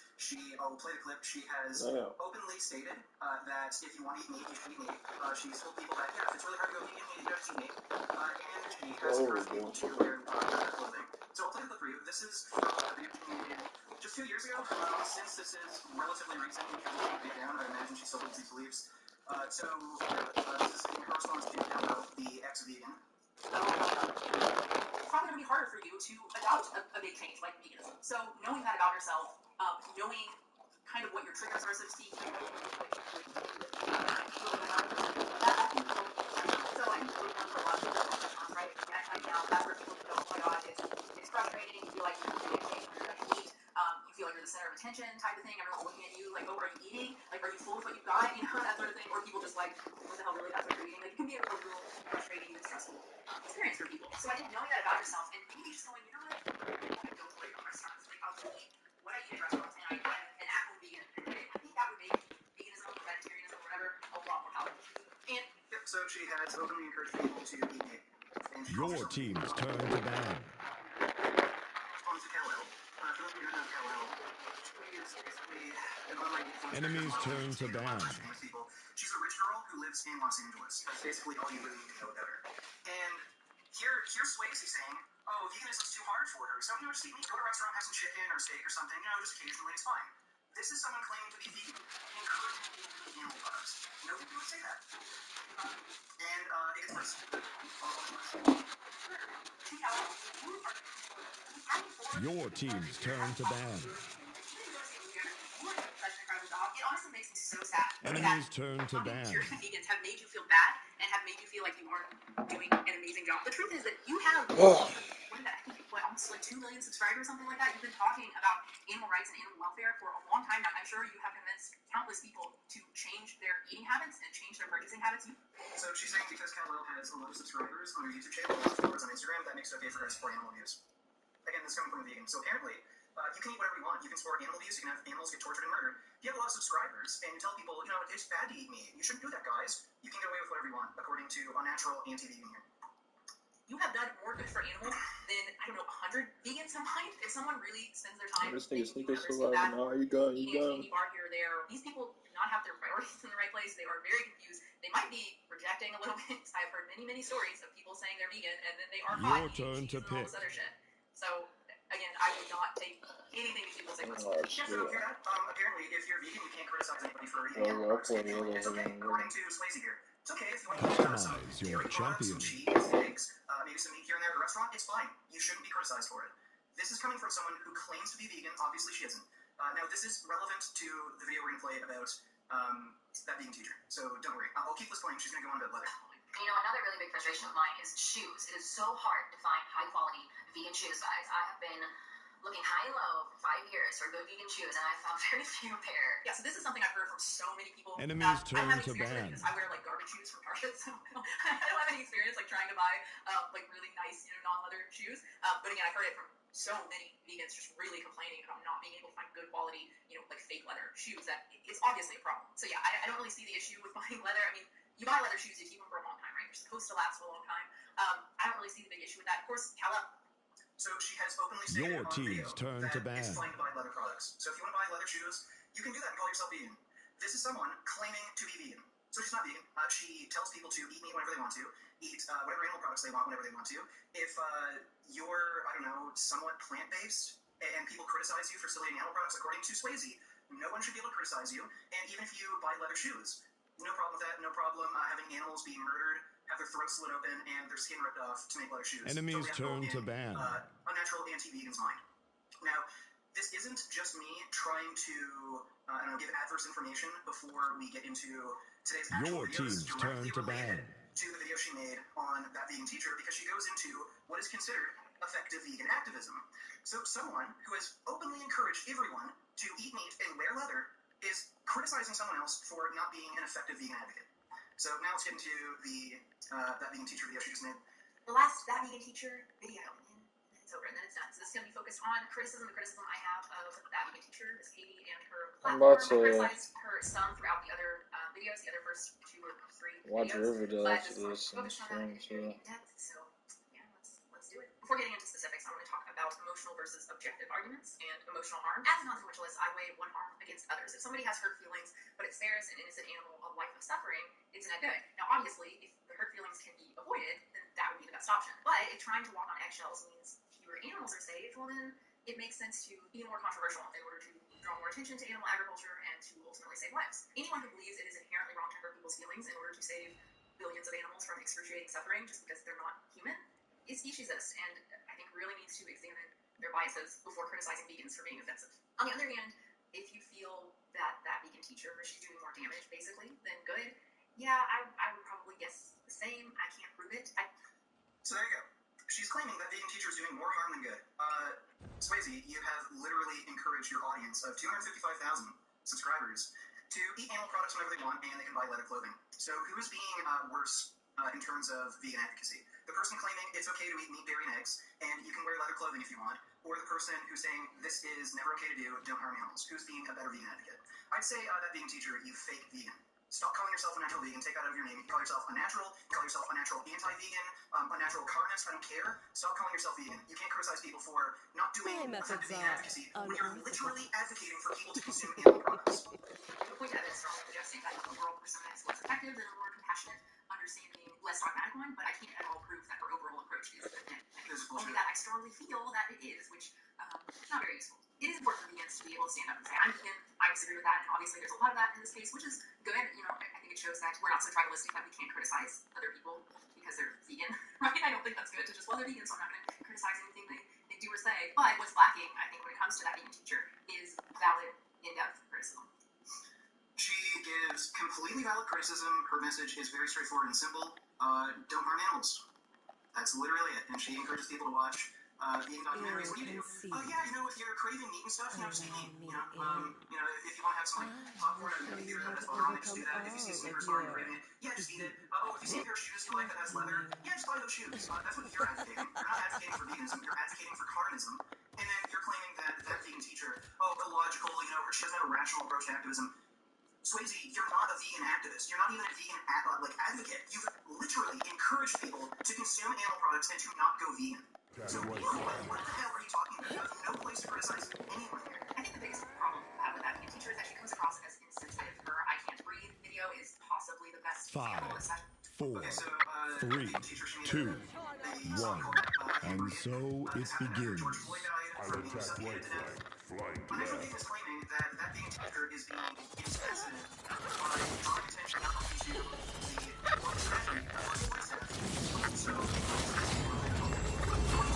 I'll play the clip. She has openly stated that if you want to eat meat, you should eat meat. She's told people that, yeah, if it's really hard to go vegan, you don't eat meat. And she has encouraged people to wear clothing. So I'll play the clip for you. This is from a video she made just 2 years ago. Since this is relatively recent, we can take it down. I imagine she still holds these beliefs. This is in response to Delmo, the ex-vegan. It's probably going to be harder for you to adopt a big change like veganism. So knowing that about yourself, knowing kind of what your triggers are, so to speak. So I think for a lot of people, right? Right now, that's where people go, oh my god, it's frustrating. You feel like you're doing a change, you're going to eat. You feel like you're the center of attention type of thing. Everyone's looking at you like, oh, are you eating? Like, are you full with what you got? You know, that sort of thing. Or people just like, what the hell, really? That's what you're eating? Like, it can be a real frustrating and stressful experience for people. So I think knowing that about yourself and maybe just going, you know what? I don't play on restaurants. Like, I'll just eat what I eat at restaurants and I'm an at-home vegan. I think that would make veganism or vegetarianism or whatever a lot more palatable. And so she has openly encouraged people to eat meat. Your team's turn to ban. Enemies turn to ban. She's a rich girl who lives in Los Angeles. That's basically all you really need to know about her. And here's Swayze saying, oh, veganism's too hard for her. So, just eat meat, go to a restaurant, have some chicken or steak or something, just occasionally, it's fine. This is someone claiming to be vegan, encouraging people to eat animal products. Nobody would say that. And it gets worse. Your team's turn to ban. It honestly makes me so sad. Enemies turn to ban. Puritan vegans have made you feel bad and have made you feel like you aren't doing an amazing job. The truth is that you have almost like 2 million subscribers, something like that. You've been talking about animal rights and animal welfare for a long time now. I'm sure you have convinced countless people to change their eating habits and change their purchasing habits. So she's saying because Cal has a lot of subscribers on her YouTube channel and followers on Instagram, that makes it okay for her to support animal abuse. Again, this is coming from a vegan. So apparently, you can eat whatever you want. You can support animal abuse. You can have animals get tortured and murdered. If you have a lot of subscribers and you tell people, you know, it's bad to eat meat, you shouldn't do that, guys. You can get away with whatever you want, according to unnatural anti-vegan here. You have done more good for animals than, I don't know, 100 vegans combined. If someone really spends their time making you understand that, eating a candy bar here or there, these people do not have their priorities in the right place. They are very confused. They might be projecting a little bit. I've heard many, many stories of people saying they're vegan and then they are caught eating cheese and all this other shit. So, again, I would not take anything these people say personally. Apparently, if you're vegan, you can't criticize anybody for eating animal products. It's okay, according to Swayze here. It's okay if you want to eat some dairy products, some cheese, eggs, maybe some meat here and there at a restaurant. It's fine. You shouldn't be criticized for it. This is coming from someone who claims to be vegan. Obviously, she isn't. Now, this is relevant to the video we're going to play about that vegan teacher. So don't worry. I'll keep this playing. She's going to go on about leather. You know, another really big frustration of mine is shoes. It is so hard to find high-quality vegan shoes, guys. I have been looking high and low for 5 years for good vegan shoes, and I found very few pair. Yeah, so this is something I've heard from so many people. Enemies turn to bad. I wear like garbage shoes from Target, so I don't have any experience like trying to buy like really nice, you know, non-leather shoes. But again, I've heard it from so many vegans just really complaining about not being able to find good quality, you know, like fake leather shoes. That it's obviously a problem. So yeah, I don't really see the issue with buying leather. I mean, you buy leather shoes, you keep them for a long time, right? You're supposed to last for a long time. I don't really see the big issue with that. Of course, Calla. So she has openly stated Your on video team's turn that to ban. it's fine to buy leather products. So if you want to buy leather shoes, you can do that and call yourself vegan. This is someone claiming to be vegan. So she's not vegan. She tells people to eat meat whenever they want to, eat whatever animal products they want whenever they want to. If you're, I don't know, somewhat plant-based and people criticize you for still eating animal products, according to Swayze, no one should be able to criticize you. And even if you buy leather shoes, no problem with that. No problem having animals being murdered, have their throats slit open, and their skin ripped off to make leather shoes. Enemies turn to ban. Unnatural anti-vegan's mind. Now, this isn't just me trying to, I don't know, give adverse information before we get into today's actual video. This is directly related to the video she made on that vegan teacher because she goes into what is considered effective vegan activism. So someone who has openly encouraged everyone to eat meat and wear leather is criticizing someone else for not being an effective vegan advocate. So now let's get into the that vegan teacher video she just made. The last that vegan teacher video, and it's over, and then it's done. So this is going to be focused on criticism. The criticism I have of that vegan teacher is Katie and her platform. I criticized her some throughout the other videos, the other first 2 or 3 Watch videos. Riverdale But after this focused on that in depth. So yeah, let's do it. Before getting into specifics, I want to talk about emotional versus objective arguments and emotional harm. As a non-spiritualist, I weigh one harm against others. If somebody has hurt feelings, but it spares an innocent animal a life of suffering, it's not good. Now, obviously, if the hurt feelings can be avoided, then that would be the best option. But if trying to walk on eggshells means fewer animals are saved, well then it makes sense to be more controversial in order to draw more attention to animal agriculture and to ultimately save lives. Anyone who believes it is inherently wrong to hurt people's feelings in order to save billions of animals from excruciating suffering just because they're not human is speciesist, and I think really needs to examine their biases before criticizing vegans for being offensive. On the other hand, if you feel that that vegan teacher, she's doing more damage, basically, then good. Yeah, I would probably guess the same. I can't prove it. So there you go. She's claiming that vegan teacher is doing more harm than good. Swayze, you have literally encouraged your audience of 255,000 subscribers to eat animal products whenever they want, and they can buy leather clothing. So who is being worse in terms of vegan advocacy? The person claiming it's okay to eat meat, dairy, and eggs, and you can wear leather clothing if you want, or the person who's saying this is never okay to do, don't harm animals? Who's being a better vegan advocate? I'd say that vegan teacher, you fake vegan. Stop calling yourself a natural vegan. Take that out of your name. You call yourself a natural. You call yourself a natural anti-vegan, a natural carnist. I don't care. Stop calling yourself vegan. You can't criticize people for not doing effective vegan advocacy when you're literally advocating for people to consume animal products. The point of it is strongly suggesting that the overall persona is less effective than a more compassionate, understanding, less dogmatic one, but I can't at all prove that her overall approach is effective. Only that I strongly feel that it is, which is not very useful. It is important for vegans to be able to stand up and say, I'm vegan, I disagree with that, and obviously there's a lot of that in this case, which is good. You know, I think it shows that we're not so tribalistic that we can't criticize other people because they're vegan, right? I don't think that's good to just, well, they're vegan, so I'm not going to criticize anything they do or say. But what's lacking, I think, when it comes to that vegan teacher is valid, in-depth criticism. She gives completely valid criticism. Her message is very straightforward and simple. Don't harm animals. That's literally it. And she encourages people to watch vegan documentaries. What do you do? Yeah, you know, if you're craving meat and stuff, you know, just eat meat. You know, if you want to have some like popcorn at a movie theater that has butter on it, just do that. If you see some restaurant and craving it, yeah, just eat it. Oh, if you see a pair of shoes you like that has leather, yeah, just buy those shoes. That's what you're advocating. You're not advocating for veganism. You're advocating for carnism. And then you're claiming that that vegan teacher, oh, illogical, you know, she doesn't have a rational approach to activism. Swayze, you're not a vegan activist. You're not even a vegan advocate. You've literally encouraged people to consume animal products and to not go vegan. So what the hell are you talking about? You have no place to criticize anyone here. I think the biggest problem with that vegan teacher is that she comes across as insensitive. Her "I can't breathe" video is possibly the best example. 5, 4, 3, 2, 1, and so it begins. I'll attack right flank. My next vegan is claiming that that vegan teacher is being insensitive by drawing attention not only to the horrible tragedy of her boy's death, but also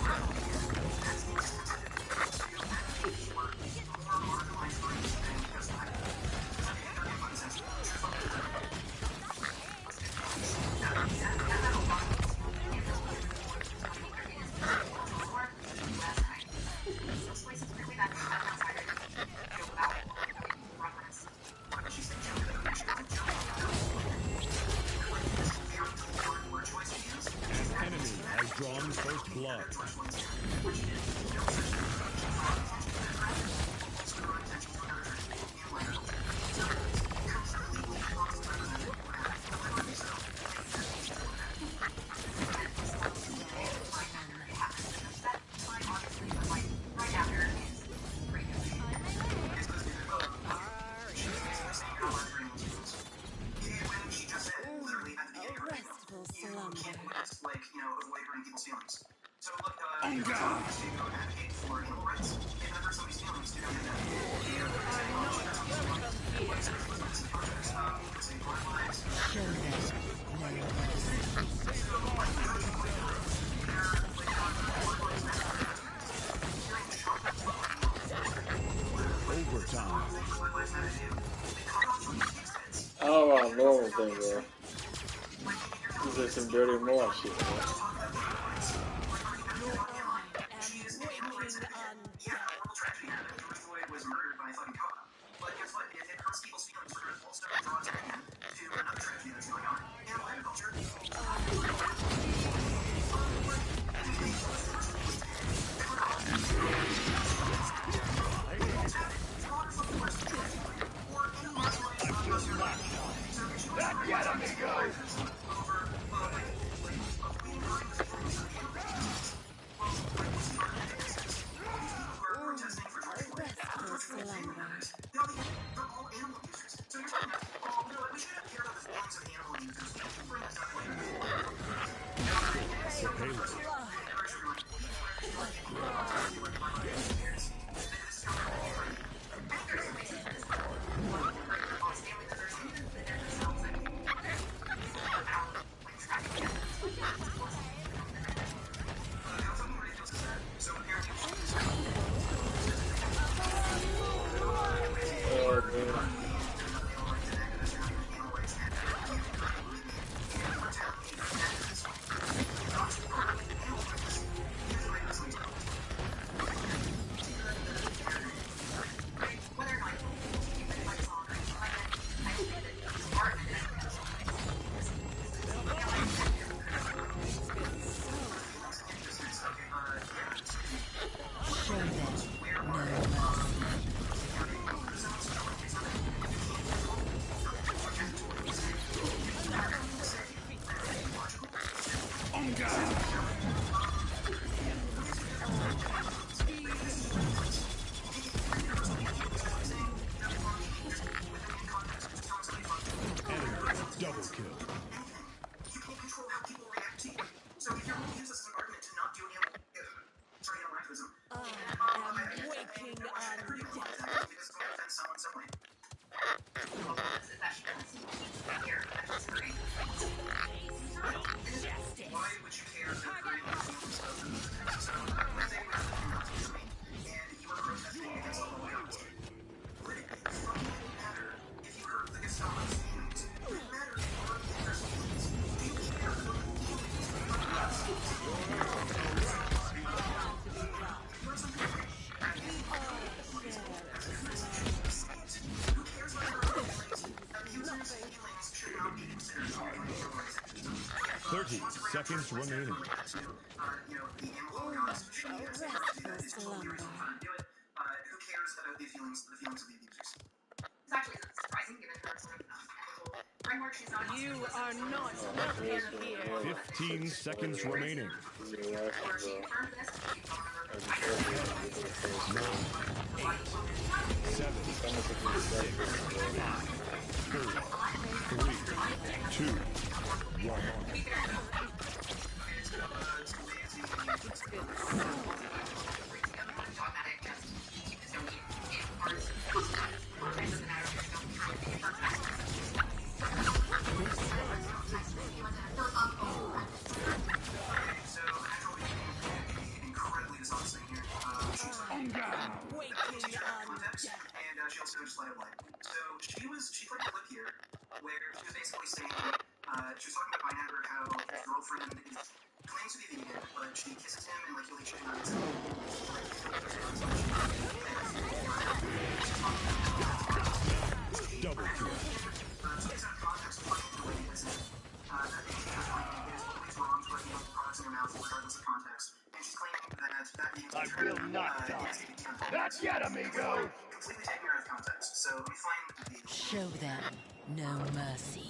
that's insensitive to advocating for more marginalized groups than just I. They're being fucking sensitive. Enemy has drawn first blood. Like, you know, avoid hurting people's feelings. So look, if it's obvious to advocate for animal rights, if it hurts somebody's feelings to donate that. Overtime. I don't want to know anything, bro. This is some dirty more shit, bro. seconds remaining. You know, the animal holocaust, she has the right to do that. It's totally reasonable for her to do it. Who cares about the feelings of the abusers? It's actually surprising given her sort of ethical framework. She's not. You are not welcome here. 15 seconds remaining. 7, 6, 5, 4, 3, 2, 1. And she also just let it lie. So she put a clip here where she was basically saying, she was talking about Pineapper, how his girlfriend claims to be vegan, but she kisses him and like he'll eat chicken nuggets and Double kill. So it's out of context of fucking the way it isn't. That thing she was claiming it is always wrong to put vegan products in your mouth regardless of context. And she's claiming that vegan I will not die. Not yet, amigo! Completely taken her out of context. So let me find the Show them no mercy.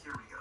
Here we go.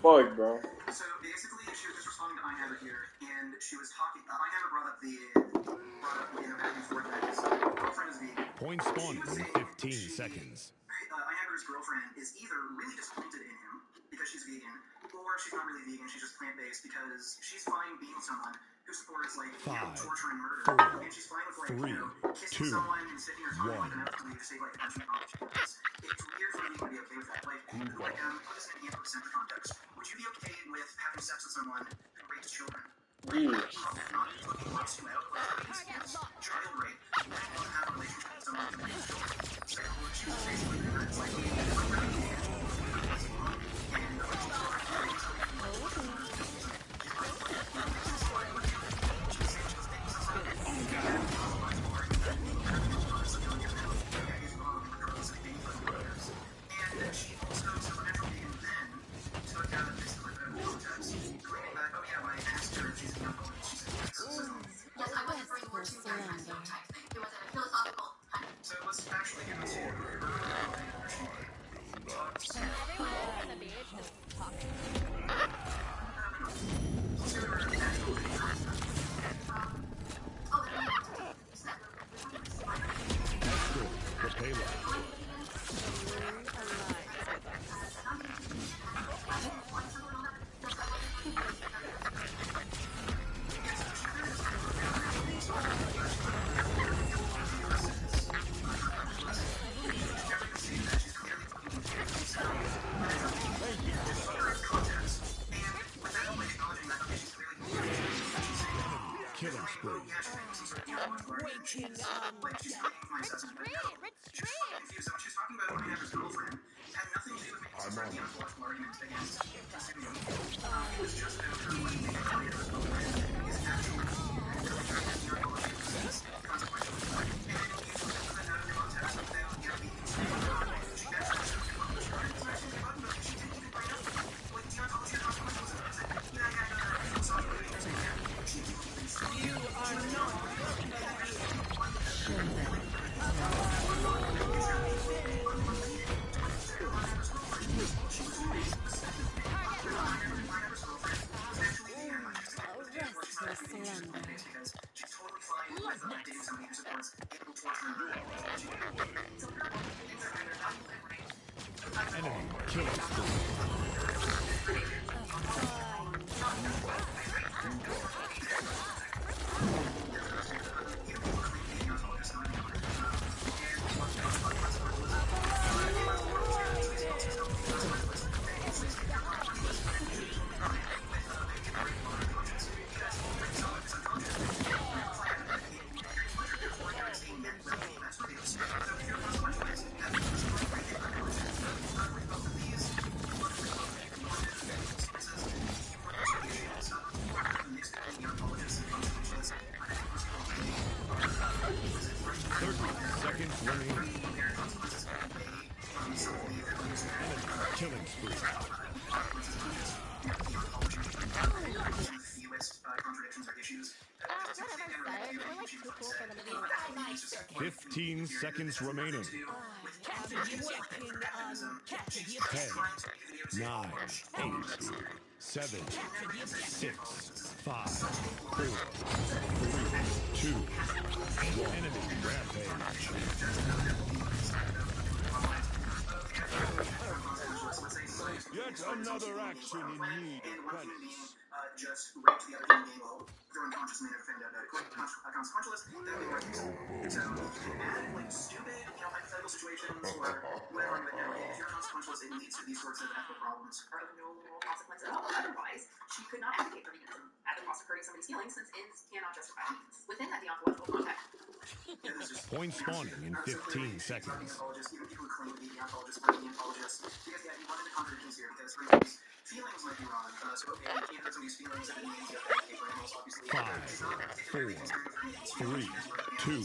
Fuck, bro. So basically, she was just responding to Einhaber here, and she was talking. Einhaber brought up the back and forth that his girlfriend is vegan. Point spawn in 15 seconds. Einhaber's girlfriend is either really disappointed in him because she's vegan, or she's not really vegan. She's just plant-based because she's fine being someone who supports like torture and murder, and she's fine with like kissing someone and sticking her tongue in their mouth to save like attention and opportunities. It's weird for me to be okay with that. Like put this in 100% context. Would you be okay with having sex with someone who rapes children? Yeah. Not fucking gross you out, but it's child rape. You don't have a relationship with someone who rapes children. So she was basically doing it's like So let's actually get into The payload. Killing spree. Show them no mercy. 15 seconds remaining. 10, 9, 8, 7, 6, 5, 4, 3, 2, 1. Enemy rampage. Yet another action in need of penance. Just raped the other human being while they're unconscious and they never found out about it. Consequentialist, that would be worth it. So you can add like stupid, hypothetical situations or whatever, but no, if you're a consequentialist, it leads to these sorts of ethical problems. Are of no moral consequence at all. Otherwise, she could not advocate for veganism at the cost of hurting somebody's feelings, since ends cannot justify means. Within that deontological context. Point spawning in 15 seconds. Even people who claim to be deontologists are deontologists. Because, yeah, you run into contradictions here, because somebody's feelings might be wrong. So, okay, you can't hurt somebody's feelings, that means you have to advocate for animals, obviously. 5, 4, 3, 2,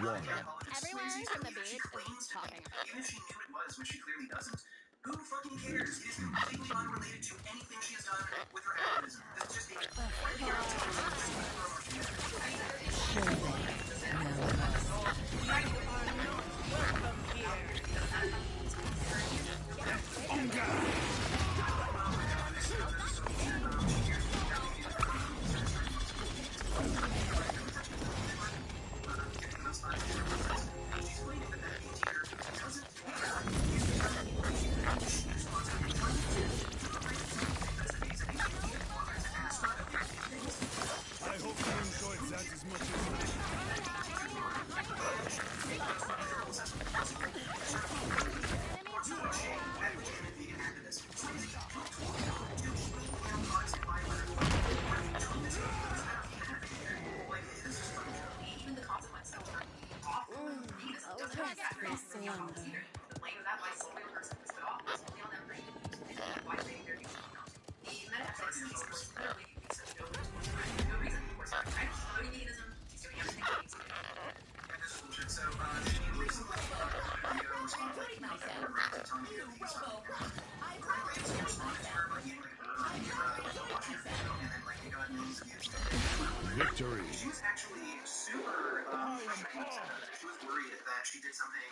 1. Everyone from the beach is talking. Even if she knew it was, which she clearly doesn't, who fucking cares? It is completely unrelated to anything she has done with her activism. This is just a... I hope you enjoyed that as much as I did. Even the consequence of her awful veganism doesn't have to factor into the deontology either. The blame of that lies solely on the person who's put off, and solely on them for eating meat, and why they their use of meat. The metaphysics is, of course, clearly reason to go into course of action. No reason, of course, right? She's promoting veganism, she's doing everything she needs to do. So, she recently video responded telling me that he's responded to her by eating like a burger without watching her video, and then like it got millions of views. Victory. She was actually super she was worried that she did something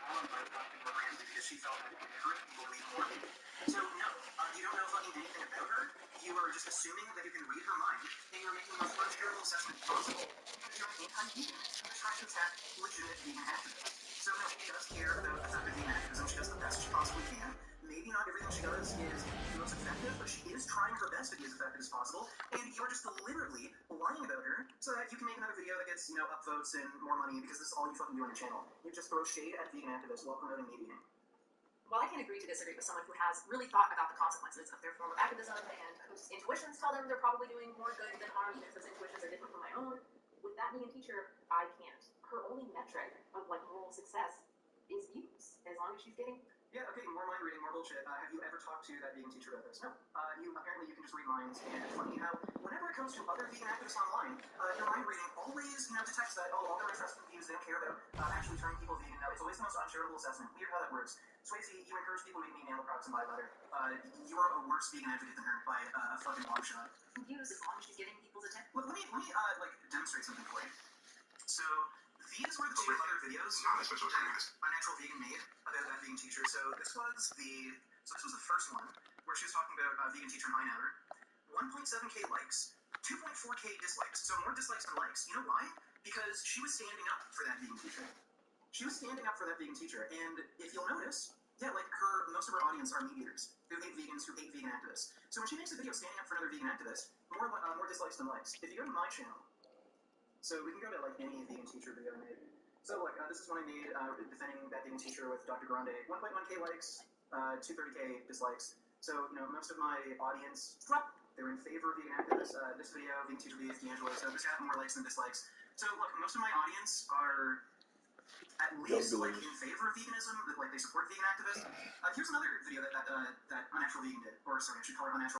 wrong by adopting her brand because she felt that it would hurt people to eat more meat. So no, you don't know fucking anything about her. You are just assuming that you can read her mind, and you're making the most uncharitable assessment possible because you're an anti-vegan. You're trying to attack legitimate vegan activists. So no, she does care about effective vegan activism. She does the best she possibly can. Maybe not everything she does is the most effective, but she is trying her best to be as effective as possible. And you are just deliberately lying about her so that you can make another video that gets, upvotes and more money because this is all you fucking do on your channel. You just throw shade at vegan activists while promoting meat eating. While I can agree to disagree with someone who has really thought about the consequences of their form of activism and whose intuitions tell them they're probably doing more good than harm, even if those intuitions are different from my own, with that vegan teacher, I can't. Her only metric of moral success is views, as long as she's getting. Yeah, okay, more mind reading, more bullshit. Have you ever talked to that vegan teacher about this? No. Apparently you can just read minds, and it's funny how whenever it comes to other vegan activists online, your mind reading always, detects that, all their interests and views, they don't care about actually turning people vegan. No, it's always the most uncharitable assessment. Weird how that works. Swayze, you encourage people to eat meat, animal products, and buy butter. You're a worse vegan advocate than her by a fucking long shot. Views, as long as she's getting people's attention. Let me demonstrate something for you. So, these were the two other videos Unnatural Vegan made about that vegan teacher. So this was the first one where she was talking about vegan teacher Einhauer. 1.7k likes, 2.4k dislikes. So more dislikes than likes. You know why? Because she was standing up for that vegan teacher. And if you'll notice, most of her audience are meat eaters who hate vegans, who hate vegan activists. So when she makes a video standing up for another vegan activist, more dislikes than likes. If you go to my channel, so we can go to any vegan teacher video I made. So this is one I made defending that vegan teacher with Dr. Grande. 1.1k likes, 230k dislikes. So most of my audience, they're in favor of vegan activists. This video, vegan teacher vs. D'Angelo, so this got more likes than dislikes. So look, most of my audience are at least in favor of veganism, they support vegan activists. Here's another video that Unnatural Vegan did, or sorry, I should call her Unnatural.